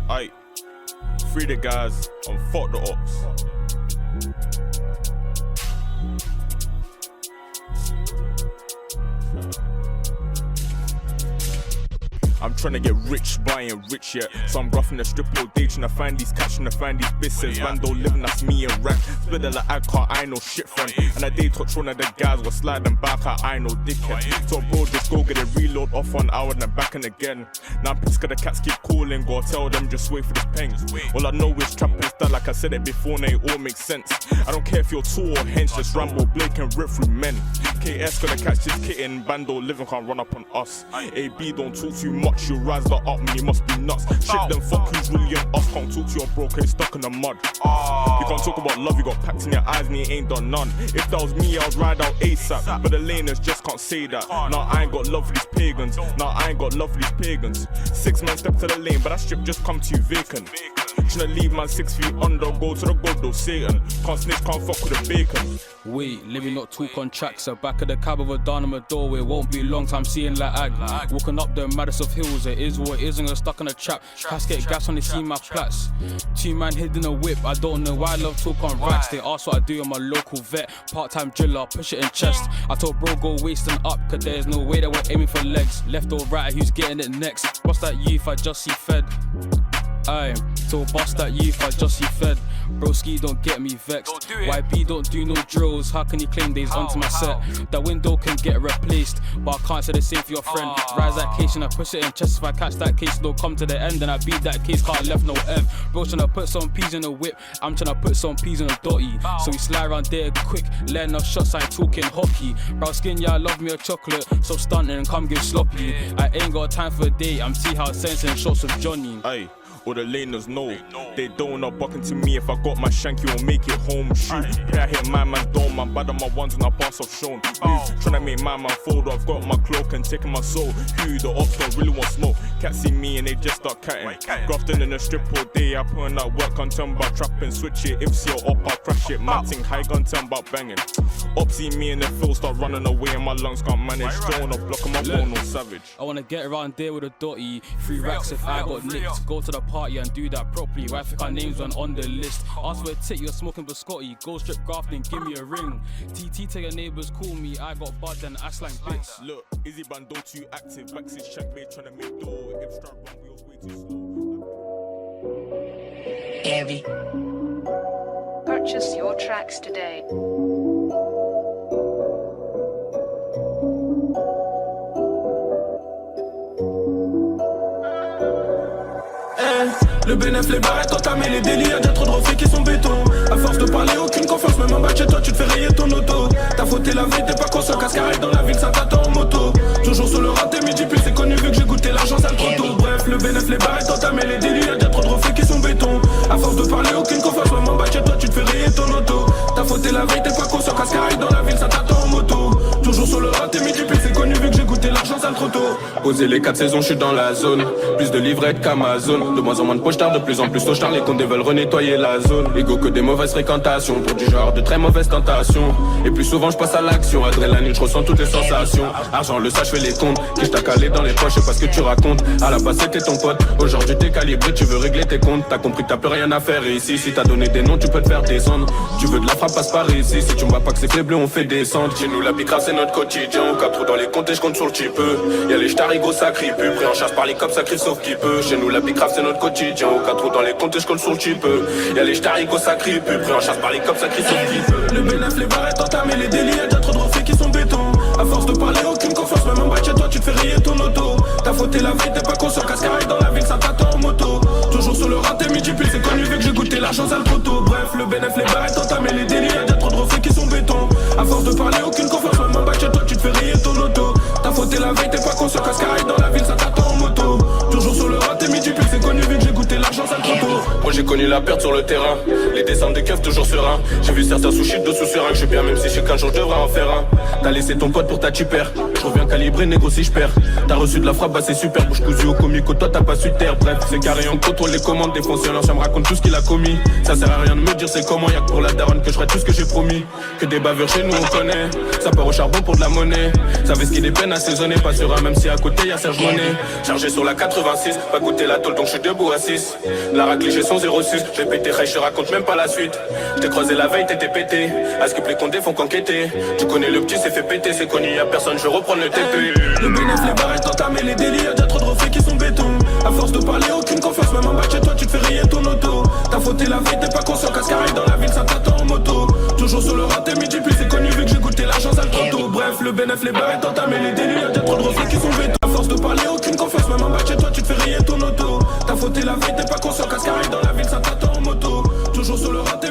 Aight, free the guys and fuck the ops. I'm tryna get rich, but I ain't rich yet. So I'm gruffing the strip all day, tryna find these cats, tryna find these bisses. Rando living, that's me and rap. Split it like I can't, I know shit, friend. And I did touch one of the guys was sliding back, I know dickhead. So bro, just go get a reload off 1 hour and then back and again. Now I'm pissed 'cause the cats keep calling, go tell them just wait for this pen. All I know is trap and style, like I said it before, and it all makes sense. I don't care if you're tall or hench, just Rambo, Blake and rip through men. KS gonna catch this kitten, Bando living can't run up on us. AB don't talk too much, you rise that up, man, you must be nuts. Shit them fuck who's really on us, can't talk to your bro, cause stuck in the mud. You can't talk about love, you got packs in your eyes and you ain't done none. If that was me, I'd ride out ASAP, but the laners just can't say that. Nah, I ain't got love for these pagans, nah, I ain't got love for these pagans. 6 men step to the lane, but that strip just come to you vacant. Tryna leave man 6 feet under, go to the god though, Satan. Can't snitch, can't fuck with the bacon. Wait, let me not talk on tracks. Back of the cab of a down doorway. Won't be long time seeing like ag. Walking up the maddest of hills. It is what it is, and I'm stuck in a trap. Casket gas when they see my flats. 2 man hid in a whip. I don't know why I love talk on racks. They ask what I do in my local vet. Part-time driller, push it in chest. I told bro go wasting up, cause there's no way that we're aiming for legs. Left or right, who's getting it next? What's that youth? I just see fed. Aye, so bust that youth, I just see fed. Broski don't get me vexed. YB don't do no drills. How can you claim that he's onto my set? That window can get replaced, but I can't say the same for your friend. Rise that case and I push it in chest. If I catch that case, don't come to the end, and I beat that case, can't left no ev. Bro tryna put some peas in the whip, I'm tryna put some peas in a dotty. So we slide around there quick, letting off shots, I ain't talking hockey. Brown skin, yeah, I love me a chocolate, so stunting and come give sloppy. I ain't got time for a day, I'm see how sensing shots with Johnny. Aye. All the laners know, they don't know bucking to me. If I got my shank, you won't make it home. Shoot, play I hit my man down, man bad on my ones and I pass off shown. Tryna make my man fold, I've got my cloak and taking my soul. Who the ops don't really want smoke? Cats see me and they just start catting. Grafting in the strip all day, I put in that work, can't tell about trapping. Switch it, if see your op, I'll crash it. Matting, high gun, tell about banging. Ops see me in the field, start running away and my lungs can't manage. Don't wanna block them, I'm going no savage. I wanna get around there with a dotty. 3 racks if I got nicked. Go to the party and do that properly. Why think our names weren't on the list? Ask for a tick, you're smoking biscotti. Go strip grafting, give me a ring. TT to your neighbours, call me. I got bud and I slang bits. Look, Izzy Bando too active. Backstage shank bait tryna make dough. If strap run wheels way too slow. Heavy. Purchase your tracks today. Le bénéf, les barrettes entamées, les délits, y'a déjà trop de reflets qui sont béton. À force de parler, aucune confiance, même en bas de chez toi, tu te fais rayer ton auto. T'as fauté la veille, t'es pas conscient, cascarelle dans la ville, ça t'attend en moto. Toujours sur le raté, midi plus c'est connu vu que j'ai goûté l'argent, ça le trop tôt. Bref, le bénéf, les barrettes entamées, les délits, y'a déjà trop de reflets qui sont béton. À force de parler, aucune confiance, même en bas de chez toi, tu te fais rayer ton auto. T'as fauté la veille, t'es pas conscient, cascarelle dans la ville, ça t'attend en moto. Toujours sur le raté, midi plus c'est connu vu que j'ai goûté l'argent, ça le trop tôt. Poser les 4 saisons, je suis dans la zone. Plus de livrettes qu'Amazon. De moins en moins de pochetard, de plus en plus tard, les condés veulent renettoyer la zone. Ego que des mauvaises fréquentations, pour du genre de très mauvaises tentations. Et plus souvent je passe à l'action, adrénaline, je ressens toutes les sensations. Argent, le sage, fais les comptes, qui t'a calé dans les poches, c'est pas ce que tu racontes. À la base c'était ton pote, aujourd'hui t'es calibré, tu veux régler tes comptes. T'as compris, t'as plus rien à faire ici. Si t'as donné des noms, tu peux te faire descendre. Tu veux de la frappe, passe par ici. Si tu me vois pas que c'est que les bleus, on fait descendre. Chez nous la bicrave c'est notre quotidien. Au 4 trous dans les comptes et je compte sur le petit peu. Y'a les starigots sacripés, pris en charge par les cops, sacrifent sauf qui peut. Chez nous la bicrave c'est notre quotidien. Au 4 trous dans les comptes et je compte sur le petit peu. Y'a les starigots sacripés, pris en charge par les cops, sacrifent sauf qui peut. Le bénéf, les barrettes entamées, les délits, y'a déjà trop de reflets qui sont béton. À force de parler, aucune confiance, même en bas de chez toi, tu te fais rayer ton auto. T'as fauté la veille, t'es pas conscient, cascarelle dans la ville, ça t'attend en moto. Toujours sur le raté, midi pile, c'est connu vu que j'ai goûté l'argent, ça le poteau. Bref, le bénéf, les barrettes entamées, les délits, y'a déjà trop de reflets qui sont béton. À force de parler, aucune confiance, même en bas de chez toi, tu te fais rayer ton auto. T'as fauté la veille, t'es pas conscient, cascarelle dans la ville, ça t'attend en moto. Toujours sur le raté, midi pile, c'est connu vu que j'ai goûté l'argent, ça le poteau. connu la perte sur le terrain. Les descentes de keufs toujours serein. J'ai vu certains sushis de sous serein. Que je bien même si je sais qu'un jour je devrais en faire un. T'as laissé ton pote pour ta tupère. Je reviens calibrer, négro si je perds. T'as reçu de la frappe, bah c'est super. Bouche cousue au comico, toi t'as pas su taire. Bref, c'est carré, on contrôle les commandes. Défoncé, l'ancien me raconte tout ce qu'il a commis. Ça sert à rien de me dire c'est comment. Y'a que pour la daronne que je ferai tout ce que j'ai promis. Que des bavures chez nous on connaît. Ça part au charbon pour de la monnaie. Savez ce qu'il est peine assaisonné. Pas serein même si à côté y'a Serge Monet. Chargé sur la 86, pas goûter la tôle donc je suis debout à 6. La raclée j'ai son 06. J'ai pété, je te raconte même pas la suite. J't'ai croisé la veille, t'étais pété. À ce que les condés font qu'enquêter. Tu connais le petit, c'est fait péter, c'est connu, y'a personne, je reprends le TP. Le bénéf, les barres est entamé, les délits, y'a déjà trop de reflets qui sont béton. À force de parler, aucune confiance, même en bas chez toi, tu te fais rayer ton auto. T'as fauté la veille, t'es pas conscient, cascarille dans la ville, ça t'attend en moto. Toujours sur le raté, midi, puis c'est connu, vu que j'ai goûté la chance à le trop. Bref, le bénéf, les barres est entamé, les délits, y'a déjà trop de reflets qui sont béton. À force de parler, aucune confiance, même en bas chez toi, tu te fais rayer ton auto. T'as fauté la veille, t'es pas conscient, cascarille dans la ville, ça t'attend en moto. Toujours sur le raté,